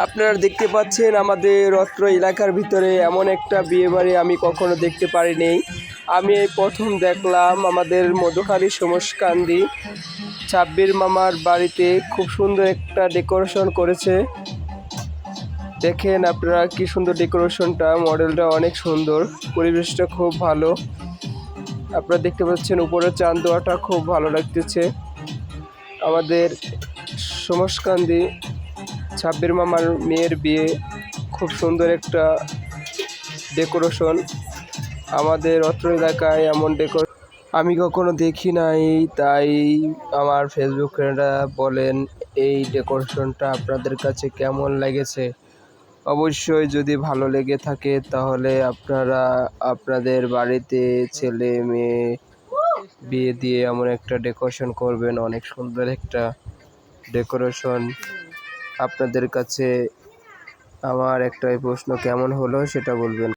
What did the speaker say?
আপনারা দেখতে পাচ্ছেন আমাদের অত্র এলাকার ভিতরে এমন একটা বিয়েবাড়ি আমি কখনো দেখতে পারিনি। আমি এই প্রথম দেখলাম আমাদের মধুখালী সমসকান্দি ছাব্বির মামার বাড়িতে খুব সুন্দর একটা ডেকোরেশন করেছে। দেখেন আপনারা কি সুন্দর ডেকোরেশনটা, মডেলটা অনেক সুন্দর, পরিবেশটা খুব ভালো। আপনারা দেখতে পাচ্ছেন উপরের চাঁদোয়াটা খুব ভালো লাগতেছে। আমাদের সমসকান্দি ছাব্বির মামার মেয়ের বিয়ে, খুব সুন্দর একটা ডেকোরেশন। আমাদের অত্র এলাকায় এমন ডেকোরেশন আমি কখনো দেখি নাই, তাই আমার ফেসবুক ফ্রেন্ডরা বলেন এই ডেকোরেশনটা আপনাদের কাছে কেমন লেগেছে। অবশ্যই যদি ভালো লেগে থাকে তাহলে আপনারা আপনাদের বাড়িতে ছেলে মেয়ে বিয়ে দিয়ে এমন একটা ডেকোরেশন করবেন, অনেক সুন্দর একটা ডেকোরেশন। আপনাদের কাছে আমার একটাই প্রশ্ন, কেমন হলো সেটা বলবেন।